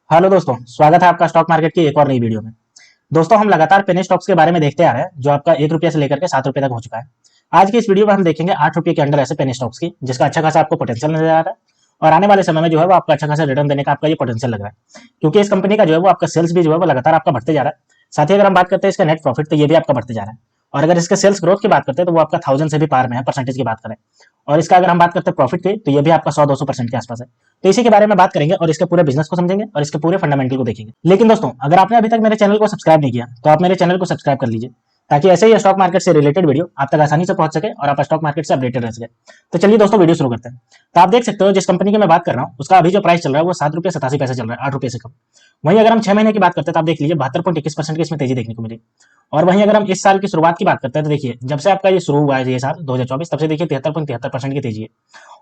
Hello दोस्तों, स्वागत है आपका स्टॉक मार्केट की एक और नई वीडियो में। दोस्तों, हम लगातार पेनी स्टॉक्स के बारे में देखते आ रहे हैं, जो आपका ₹1 से लेकर के ₹7 तक हो चुका है। आज की इस वीडियो में हम देखेंगे ₹8 के अंडर ऐसे पेनी स्टॉक्स की, जिसका अच्छा खासा आपको पोटेंशियल नजर आ रहा है और आने वाले समय में जो है वो आपका अच्छा खासा रिटर्न देने का आपका ये पोटेंशियल लग रहा है, क्योंकि इस कंपनी का जो है वो आपका सेल्स भी जो है वो लगातार आपका बढ़ते जा रहा है। साथ ही अगर हम बात करते हैं इसका नेट प्रॉफिट, तो ये भी आपका बढ़ते जा रहा है। और अगर इसके सेल्स ग्रोथ की बात करते हैं तो वो आपका 1000 से भी पार में है, परसेंटेज की बात करें। और इसका अगर हम बात करते हैं प्रॉफिट की, तो ये भी आपका 100-200% के आसपास है। तो इसी के बारे में बात करेंगे और इसके पूरे बिजनेस को समझेंगे और इसके पूरे फंडामेंटल को देखेंगे। लेकिन दोस्तों, अगर आपने अभी तक मेरे चैनल को सब्सक्राइब नहीं किया तो आप मेरे चैनल को सब्सक्राइब कर लीजिए, ताकि ऐसे ही स्टॉक मार्केट से रिलेटेड वीडियो आप तक आसानी से पहुंच सके और आप स्टॉक मार्केट से अपडेटेड रह सके। तो चलिए दोस्तों, वीडियो शुरू करते हैं। तो आप देख सकते हो जिस कंपनी की मैं बात कर रहा हूँ उसका अभी जो प्राइस चल रहा है वो ₹7.87 चल रहा है, ₹8 से कम। वहीं अगर हम 6 महीने की बात करते हैं तो आप देख लीजिए 72.21% की इसमें तेजी देखने को मिली। और वहीं अगर हम इस साल की शुरुआत की बात करते हैं तो देखिए, जब से आपका ये शुरू हुआ है ये साल 2024, तब से देखिए 73.73% की तेजी है।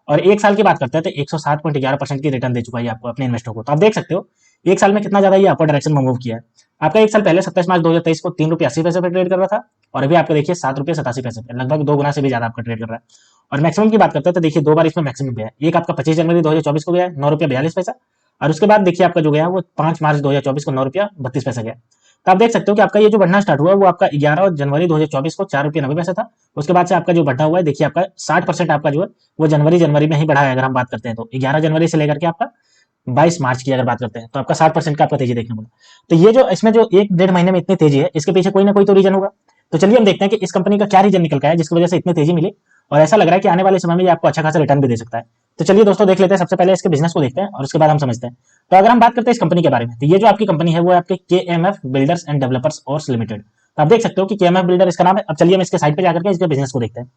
और एक साल की बात करते हैं तो 107.11% की रिटर्न दे चुका है आपको अपने इन्वेस्टर को। तो आप देख सकते हो एक साल में कितना ज्यादा ये अपर डायरेक्शन में मूव किया है। आपका एक साल पहले 27 मार्च 2023 को ₹3.80 पे ट्रेड कर रहा था, और अभी आपको देखिए ₹7.87 पे, लगभग 2 गुना से भी ज्यादा आपका ट्रेड कर रहा है। और मैक्सिमम की बात करते हैं तो देखिए दो बार इसमें मैक्सिमम गया है। एक आपका 25 जनवरी 2024 को गया है ₹9.42, और उसके बाद देखिए आपका जो गया वो 5 मार्च 2024 को ₹9.32 गया। तो आप देख सकते हो कि आपका ये जो बढ़ना स्टार्ट हुआ है वो आपका 11 जनवरी 2024 को ₹4.90 था। उसके बाद से आपका जो बढ़ा हुआ है देखिए आपका 60% आपका जो है वो जनवरी जनवरी में ही बढ़ा है। अगर हम बात करते हैं तो 11 जनवरी से लेकर के आपका 22 मार्च की अगर बात करते हैं तो आपका 60% का आपका तेजी देखने को मिला। तो ये जो इसमें जो 1 डेढ़ महीने में इतनी तेजी है, इसके पीछे कोई ना कोई तो रीजन होगा। तो चलिए हम देखते हैं कि इस कंपनी का क्या रीजन निकल का है जिसकी वजह से इतनी तेजी मिली, और ऐसा लग रहा है कि आने वाले समय में ये आपको अच्छा खासा रिटर्न भी दे सकता है। तो चलिए दोस्तों, देख लेते हैं सबसे पहले इसके बिजनेस को देखते हैं और उसके बाद हम समझते हैं। तो अगर हम बात करते हैं इस कंपनी के बारे में, तो ये जो आपकी कंपनी है वो आपके KMF बिल्डर्स एंड डेवलपर्स और लिमिटेड। तो आप देख सकते हो कि KMF बिल्डर इसका नाम है। अब चलिए हम इसके साइड पे जाकर के इसके बिजनेस को देखते हैं।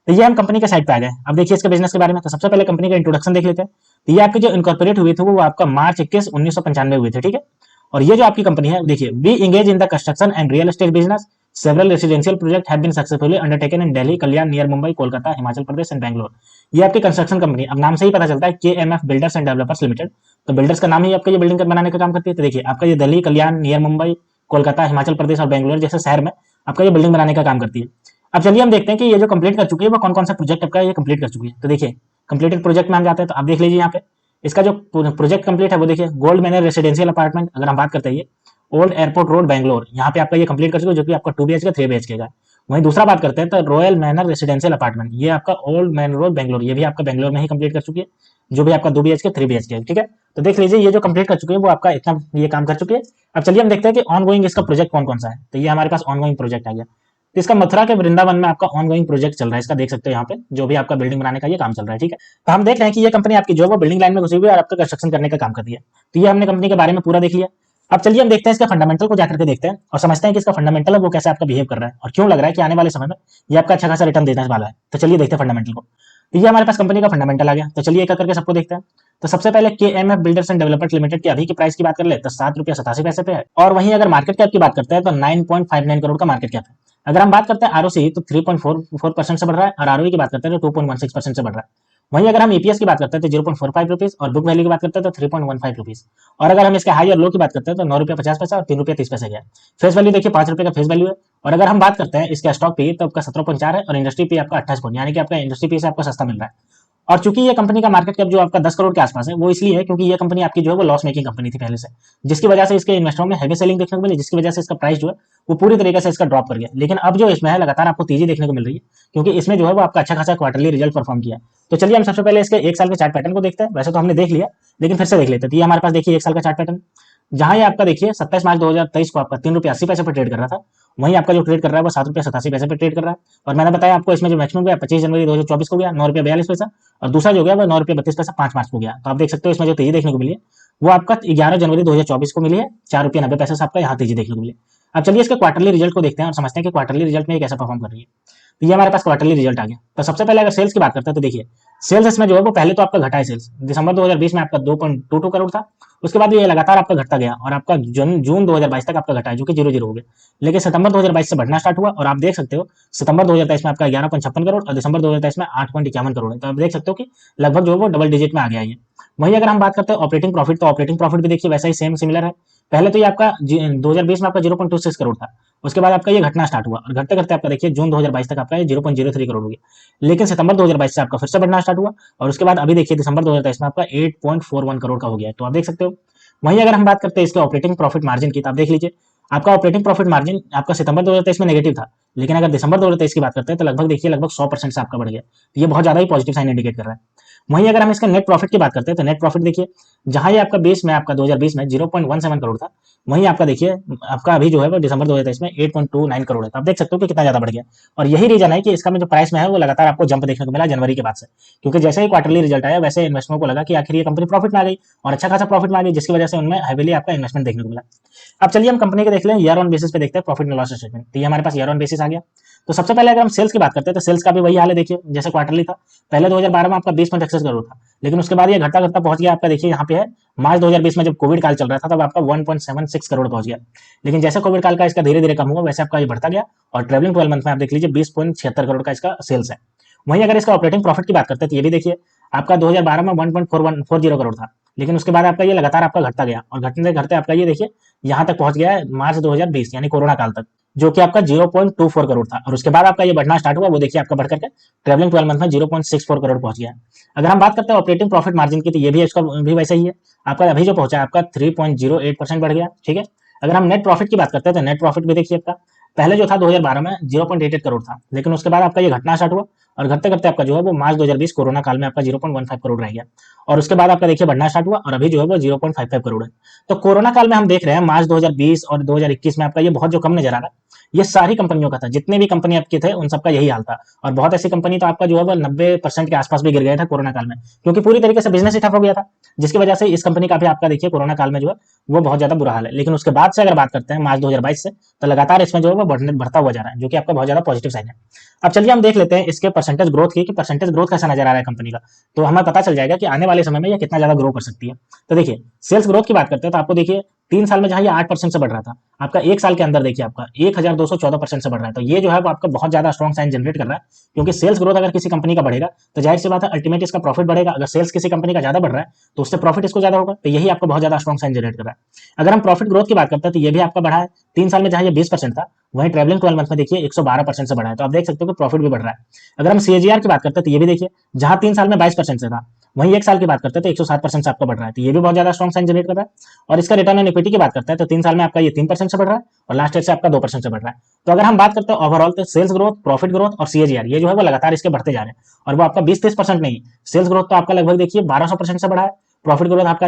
तो ये हम कंपनी के साइड पे आ गए। अब देखिए इसके बिजनेस के बारे में। तो सबसे पहले कंपनी का इंट्रोडक्शन देख लेते हैं। तो ये आपके जो इनकॉर्पोरेट हुए थे वो आपका मार्च 21 1995 हुए थे, ठीक है। और ये जो आपकी कंपनी है देखिए, we engage in the construction and real estate business. Several residential project have been successfully undertaken in Delhi, Kalyan near Mumbai, Kolkata, Himachal Pradesh and Bangalore. ये आपकी कंस्ट्रक्शन कंपनी, अब नाम से ही पता चलता है KMF builders and developers limited. तो बिल्डर्स का नाम ही आपका ये बिल्डिंग बनाने का काम करती है। तो देखिए आपका ये दिल्ली, कल्याण नियर मुंबई, कोलकाता, हिमाचल प्रदेश और बैंगलोर जैसे शहर में आपका ये बिल्डिंग बनाने का काम करती है। अब चलिए हम देखते हैं कि ये जो कंप्लीट कर चुकी है वो कौन कौन सा प्रोजेक्ट आपका ये कंप्लीट कर चुकी है। तो देखिए कंप्लीटेड प्रोजेक्ट में हम जाते हैं तो आप देख लीजिए यहाँ पे इसका जो प्रोजेक्ट कंप्लीट है वो देखिए, गोल्ड मैनर रेसिडेंशियल अपार्टमेंट अगर हम बात करते हैं, ये ओल्ड एयरपोर्ट रोड बैंगलोर, यहाँ पे आपका ये कंप्लीट कर चुके हैं, जो कि आपका 2 BHK 3 BHK का है। वहीं दूसरा बात करते हैं तो रॉयल मैनर रेसिडेंशियल अपार्टमेंट, ये आपका ओल्ड मैन रोड बैंगलोर, ये भी आपका बैंगलोर में ही कंप्लीट कर चुकी है, जो भी आपका 2 BHK 3 BHK है, ठीक है। तो देख लीजिए ये जो कंप्लीट कर चुके हैं वो आपका इतना ये काम कर चुके हैं। अब चलिए हम देखते हैं कि ऑनगोइंग इसका प्रोजेक्ट कौन कौन सा है। तो ये हमारे पास ऑनगोइंग प्रोजेक्ट आ गया। तो इसका मथुरा के वृंदावन में आपका ऑनगोइंग प्रोजेक्ट चल रहा है। इसका देख सकते हो यहाँ पे जो भी आपका बिल्डिंग बनाने का ये काम चल रहा है, ठीक है। तो हम देख रहे हैं कि ये कंपनी आपकी जो है वो बिल्डिंग लाइन में घुसी हुई है और आपका कंस्ट्रक्शन करने का काम कर रही है। तो ये हमने कंपनी के बारे में पूरा देख लिया। अब चलिए हम देखते हैं इसका फंडामेंटल को जाकर के देखते हैं और समझते हैं कि इसका फंडामेंटल है वो कैसे आपका बिहेव कर रहा है और क्यों लग रहा है कि आने वाले समय में ये आपका अच्छा खासा रिटर्न देने वाला है। तो चलिए देखते हैं फंडामेंटल को। तो ये हमारे पास कंपनी का फंडामेंटल आ गया। तो चलिए एक करके सबको देखते हैं। तो सबसे पहले KMF builders and developers limited की अभी की प्राइस की बात कर ले तो ₹7.87 पे है। और वहीं अगर मार्केट कैप की बात करते हैं तो 9.59 करोड़ का मार्केट कैप है। अगर हम बात करते हैं आरओसी तो 3.44% से बढ़ रहा है, और आरओई की बात करते हैं तो 2.16% से बढ़ रहा है। वहीं अगर हम ईपीएस की बात करते हैं तो ₹0.45 और बुक वैल्यू की बात करते हैं तो ₹3.15। और अगर हम इसके हाई और लो की बात करते हैं तो ₹9.50 और ₹3.30 गया। फेस वैल्यू देखिए ₹5 का फेस वैल्यू है। और अगर हम बात करते हैं इसका स्टॉक पी तो आपका 17.4 है और इंडस्ट्री पी आपका 28, यानी कि आपका इंडस्ट्री पी से आपको सस्ता मिल रहा है। और चूंकि ये कंपनी का मार्केट कैप जो आपका 10 करोड़ के आसपास है, वो इसलिए है क्योंकि ये कंपनी आपकी जो है वो लॉस मेकिंग कंपनी थी पहले से, जिसकी वजह से इसके इन्वेस्टरों में हैवी सेलिंग देखने को मिली, जिसकी वजह से इसका प्राइस जो है वो पूरी तरीके से इसका ड्रॉप कर गया। लेकिन अब जो इसमें है लगातार आपको तेजी देखने को मिल रही है, क्योंकि इसमें जो है वो आपका अच्छा खासा क्वार्टरली रिजल्ट परफॉर्म किया। तो चलिए हम सबसे पहले इसके एक साल के चार्ट पैटर्न को देखते हैं। वैसे तो हमने देख लिया, लेकिन फिर से देख लेते हैं। तो ये हमारे पास देखिए एक साल का चार्ट पैटर्न, जहां ये आपका देखिए 27 मार्च 2023 को आपका ₹3.80 पे ट्रेड कर रहा था। वहीं आपका जो ट्रेड कर रहा है वो ₹7.87 पे ट्रेड कर रहा है। और मैंने बताया आपको इसमें जो मैक्सिमम गया 25 जनवरी 2024 को गया ₹9.42, और दूसरा जो गया वो ₹9.32 5 मार्च को गया। तो आप देख सकते हो इसमें जो तेजी देखने को मिली है वो आपका 11 जनवरी 2024 को मिली है, ₹4.90 से आपका यहाँ तेजी देखने को मिली। अब चलिए इसके क्वार्टरली रिजल्ट को देखते हैं और समझते हैं कि क्वार्टरली रिजल्ट में ये कैसे परफॉर्म कर रही है। तो ये हमारे पास क्वार्टरली रिजल्ट आ गया। तो सबसे पहले अगर सेल्स की बात करते हैं तो देखिए सेल्स इसमें जो है वो पहले तो आपका घटा है। सेल्स दिसंबर 2020 में आपका 2.22 करोड़ था। उसके बाद ये लगातार आपका घटता गया और आपका जून 2022 तक आपका घटा है, जो कि 0-0 हो गया। लेकिन सितंबर 2022 से बढ़ना स्टार्ट हुआ और आप देख सकते हो सितंबर 2023 में आपका 11.56 करोड़ और दिसंबर 2023 में 8.51 करोड़ है। तो आप देख सकते हो कि लगभग जो है वो डबल डिजिट में आ गया है ये। वहीं अगर हम बात करते हैं ऑपरेटिंग प्रॉफिट, तो ऑपरेटिंग प्रॉफिट भी देखिए वैसा ही सेम सिमिलर है। पहले तो ये आपका 2020 में आपका 0.26 करोड़ था। उसके बाद आपका ये घटना स्टार्ट हुआ और घटते घटते आपका देखिए जून 2022 तक आपका ये 0.03 करोड़ हो गया। लेकिन सितंबर 2022 से आपका फिर से बढ़ना स्टार्ट हुआ और उसके बाद अभी देखिए दिसंबर 2023 में आपका 8.41 करोड़ का हो गया है। तो आप देख सकते हो वहीं अगर हम बात करते हैं इसके ऑपरेटिंग प्रॉफिट मार्जिन की, तो आप देख लीजिए आपका ऑपरेटिंग प्रॉफिट मार्जिन आपका सितंबर 2023 में नेगेटिव था, लेकिन अगर दिसंबर 2023 की बात करते हैं तो लगभग देखिए लगभग 100% से आपका बढ़ गया। तो ये बहुत ज्यादा ही पॉजिटिव साइन इंडिकेट कर रहा है। वहीं अगर हम इसका नेट प्रॉफिट की बात करते हैं तो नेट प्रॉफिट देखिए जहां ये आपका 2020 में 0.17 करोड़ था, वहीं आपका देखिए आपका अभी जो है वो दिसंबर 2023 में 8.29 करोड़ है। तो आप देख सकते हो कि कितना ज्यादा बढ़ गया। और यही रीजन है कि इसका में जो प्राइस में है वो लगातार आपको जंप देखने को मिला जनवरी के बाद से, क्योंकि जैसे ही क्वार्टरली रिजल्ट आया वैसे इन्वेस्टरों को लगा कि आखिर ये कंपनी प्रॉफिट में आ गई और अच्छा खासा प्रॉफिट में आ गई, जिसकी वजह से उनमें हैवीली आपका इन्वेस्टमेंट देखने को मिला। अब चलिए हम कंपनी के देख लें ईयर ऑन बेसिस पे देखते हैं प्रॉफिट एंड लॉस स्टेटमेंट। तो ये हमारे पास ईयर ऑन बेसिस आ गया। तो सबसे पहले अगर हम सेल्स की बात करते हैं तो सेल्स का भी वही हाल है, देखिए जैसे क्वार्टरली था। पहले 2012 में आपका 20.61 करोड़ था, लेकिन उसके बाद ये घटता घटता पहुंच गया आपका, देखिए यहाँ पे है मार्च 2020 में जब कोविड काल चल रहा था तब आपका 1.76 करोड़ पहुंच गया। लेकिन जैसे कोविड काल का इसका धीरे धीरे कम हुआ वैसे आपका ये बढ़ता गया और ट्रेवलिंग 12 मंथ में आप देख लीजिए 20.76 करोड़ का इसका सेल्स है। वहीं अगर इसका ऑपरेटिंग प्रॉफिट की बात करते हैं तो ये भी देखिए आपका 2012 में 1.4140 करोड़ था, लेकिन उसके बाद आपका ये लगातार आपका घटता गया और घटते घटते आपका ये देखिए यहाँ तक पहुंच गया है मार्च 2020 यानी कोरोना काल तक, जो कि आपका 0.24 करोड़ था। और उसके बाद आपका ये बढ़ना स्टार्ट हुआ, वो देखिए आपका बढ़ करके ट्रेवलिंग 12 मंथ में 0.64 करोड़ पहुंच गया। अगर हम बात करते हैं ऑपरेटिंग प्रॉफिट मार्जिन की, तो ये भी इसका भी वैसा ही है, आपका अभी जो पहुंचा है आपका 3.08% बढ़ गया। ठीक है, अगर हम नेट प्रॉफिट की बात करते हैं तो नेट प्रॉफिट भी देखिए आपका पहले जो था 2012 में 0.88 करोड़ था, लेकिन उसके बाद आपका ये घटना स्टार्ट हुआ और घटते घटते आपका जो है वो मार्च 2020 कोरोना काल में आपका 0.15 करोड़ रह गया और उसके बाद आपका देखिए बढ़ना स्टार्ट हुआ और अभी जो है वो 0.55 करोड़ है। तो कोरोना काल में हम देख रहे हैं मार्च 2020 और 2021 में आपका ये बहुत जो कम नजर आ रहा है, ये सारी कंपनियों का था, जितने भी कंपनी आपके थे उन सबका यही हाल था। और बहुत ऐसी कंपनी तो आपका जो है वो 90% के आसपास भी गिर गया था कोरोना काल में, क्योंकि पूरी तरीके से बिजनेस ही ठप हो गया था, जिसकी वजह से इस कंपनी का भी आपका देखिए कोरोना काल में जो है वो बहुत ज्यादा बुरा हाल है। लेकिन उसके बाद से अगर बात करते हैं मार्च 2022 से, तो लगातार इसमें जो है वो बढ़ता हुआ जा रहा है, जो कि आपका बहुत ज्यादा पॉजिटिव साइन है। अब चलिए हम देख लेते हैं इसके परसेंटेज ग्रोथ की, कि परसेंटेज ग्रोथ कैसा नजर आ रहा है कंपनी का, तो हमें पता चल जाएगा कि आने वाले समय में ये कितना ज्यादा ग्रो कर सकती है। तो देखिए सेल्स ग्रोथ की बात करते हैं तो आपको देखिए 3 साल में जहां ये 8% से बढ़ रहा था, आपका 1 साल के अंदर देखिए आपका 1214% से बढ़ रहा है। तो ये जो है वो आपका बहुत ज्यादा स्ट्रॉन्ग साइन जनरेट कर रहा है, क्योंकि सेल्स ग्रोथ अगर किसी कंपनी का बढ़ेगा तो जाहिर सी बात है अल्टीमेट इसका प्रॉफिट बढ़ेगा। अगर सेल्स किसी कंपनी का ज्यादा बढ़ रहा है तो उससे प्रॉफिट इसको ज्यादा होगा, तो यही आपको बहुत ज्यादा स्ट्रॉन्ग साइन जनरेट कर रहा है। अगर हम प्रॉफिट ग्रोथ की बात करते हैं तो ये भी आपका बढ़ा है। 3 साल में जहां ये 20% था, वहीं ट्रेवलिंग 12 मंथ में देखिए 112% से बढ़ा है। तो आप देख सकते हो कि प्रॉफिट भी बढ़ रहा है। अगर हम सीएजीआर की बात करते हैं तो ये भी देखिए जहां 3 साल में 22% से था, वहीं 1 साल की बात करते हैं तो 107% से आपका बढ़ रहा है। तो ये भी बहुत ज्यादा स्ट्रॉन्ग साइन जनरेट कर रहा है। और इसका रिटर्न ऑन इक्विटी की बात करते हैं तो 3 साल में आपका ये 3% से बढ़ रहा है और लास्ट ईयर से आपका 2% से बढ़ रहा है। तो अगर हम बात करते हैं ओवरऑल, तो सेल्स ग्रोथ, प्रॉफिट ग्रोथ और सीएजीआर ये जो है वो लगातार इसके बढ़ते जा रहे हैं। और वो आपका 20-30% नहीं, सेल्स ग्रोथ तो आपका लगभग देखिए 1200% से बढ़ा है, प्रॉफिट ग्रोथ आपका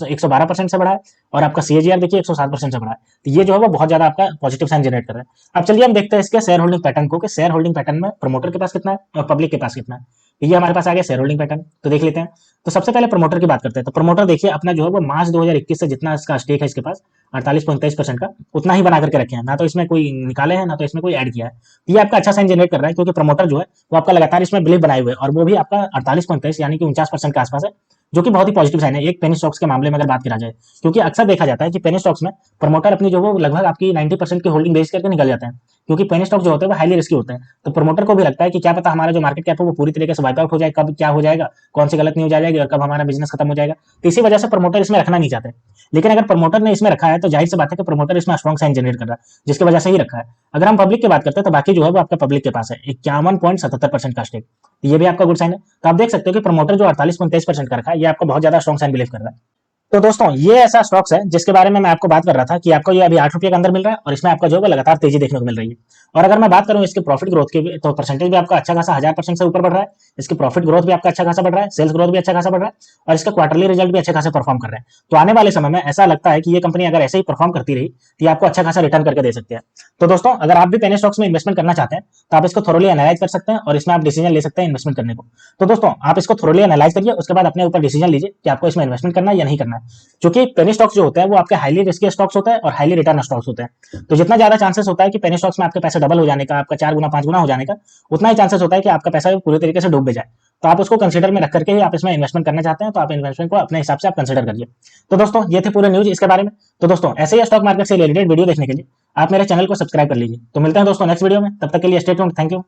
112% से बढ़ा है और आपका सीएजीआर देखिए 107% से बढ़ा है। तो ये जो है वो बहुत ज्यादा आपका पॉजिटिव साइन जनरेट कर रहा है। अब चलिए हम देखते हैं इसके शेयर होल्डिंग पैटर्न को, कि शेयर होल्डिंग पैटर्न में प्रमोटर के पास कितना है और पब्लिक के पास कितना है। तो ये हमारे पास आ गया शेयर होल्डिंग पैटर्न, तो देख लेते हैं। तो सबसे पहले प्रमोटर की बात करते हैं। तो प्रमोटर देखिए अपना जो है वो मार्च 2021 से जितना इसका स्टेक है इसके पास 48.23% का, उतना ही बना करके रखे हैं, ना तो इसमें कोई निकाले हैं ना तो इसमें कोई ऐड किया है। तो ये आपका अच्छा साइन जनरेट कर रहा है, क्योंकि प्रमोटर जो है वो आपका लगातार इसमें बिलीव बनाए हुए और वो भी आपका 48.23 यानी कि 49% के आसपास है, जो कि बहुत ही पॉजिटिव साइन है एक पेनी स्टॉक्स के मामले में अगर बात करा जाए। क्योंकि अक्सर देखा जाता है कि पेनी स्टॉक्स में प्रमोटर अपनी जो वो लगभग आपकी 90% की होल्डिंग बेच करके निकल जाते हैं, क्योंकि पेनी स्टॉक जो होते हैं वो हाईली रिस्की होते हैं। तो प्रमोटर को भी लगता है कि क्या पता हमारा जो मार्केट कैप है वो पूरी तरीके से वाइप आउट हो जाए, कब क्या हो जाएगा, कौन सी गलत न्यूज आ जाएगी और कब हमारा बिजनेस खत्म हो जाएगा। तो इसी वजह से प्रमोटर इसमें रखना नहीं चाहते। लेकिन अगर प्रमोटर ने इसमें रखा है तो जाहिर सी बात है कि प्रमोटर इसमें स्ट्रॉन्ग साइन जनरेट कर रहा है, जिसकी वजह से ही रखा है। अगर हम पब्लिक की बात करते हैं तो बाकी जो है वो आपका पब्लिक के पास है 51.77% का स्टेक, ये भी आपका गुड साइन है। तो आप देख सकते हो कि प्रमोटर जो 48.23% का रखा है, ये आपको बहुत ज्यादा स्ट्रॉन्ग साइन बिलीव कर रहा है। तो दोस्तों ये ऐसा स्टॉक्स है जिसके बारे में मैं आपको बात कर रहा था कि आपको ये अभी 8 रुपये के अंदर मिल रहा है और इसमें आपका जो है लगातार तेजी देखने को मिल रही है। और अगर मैं बात करूं इसके प्रॉफिट ग्रोथ की, तो परसेंटेज भी आपका अच्छा खासा 1000% से ऊपर बढ़ रहा है। इसकी प्रॉफिट ग्रोथ भी आपका अच्छा खासा बढ़ रहा है, सेल्स ग्रोथ भी अच्छा खासा बढ़ रहा है और इसका क्वार्टरली रिजल्ट भी अच्छे खासे परफॉर्म कर रहे हैं। तो आने वाले समय में ऐसा लगता है कि ये कंपनी अगर ऐसे ही परफॉर्म करती रही तो ये आपको अच्छा खासा रिटर्न करके दे सकती है। तो दोस्तों अगर आप भी पेनी स्टॉक्स में इन्वेस्टमेंट करना चाहते हैं तो आप इसको थोरोली एनालाइज कर सकते हैं और इसमें आप डिसीजन ले सकते हैं इन्वेस्टमेंट करने को। तो दोस्तों आप इसको थोरोली एनालाइज करिए, उसके बाद अपने ऊपर डिसीजन लीजिए कि आपको इसमें इन्वेस्टमेंट करना है या नहीं करना है। क्योंकि पेनी स्टॉक्स जो होते हैं वो आपके हाईली रिस्की स्टॉक्स होते हैं और हाईली रिटर्न स्टॉक्स होते हैं। तो जितना ज्यादा चांसेस होता है कि पेनी स्टॉक्स में आपके पैसे डबल हो जाने का, आपका 4 गुना 5 गुना हो जाने का, उतना ही चांसेस होता है कि आपका पैसा पूरी तरीके से डूब भी जाए। तो आप उसको कंसीडर में रख करके ही आप इसमें इन्वेस्टमेंट करना चाहते हैं तो आप इन्वेस्टमेंट को अपने हिसाब से आप कंसीडर करिए। तो दोस्तों ये थे पूरे न्यूज इसके बारे में। तो दोस्तों ऐसे ही स्टॉक मार्केट से रिलेटेड वीडियो देखने के लिए आप मेरे चैनल को सब्सक्राइब कर लीजिए। तो मिलते हैं दोस्तों नेक्स्ट वीडियो में, तब तक के लिए स्टे ट्यून्ड, थैंक यू।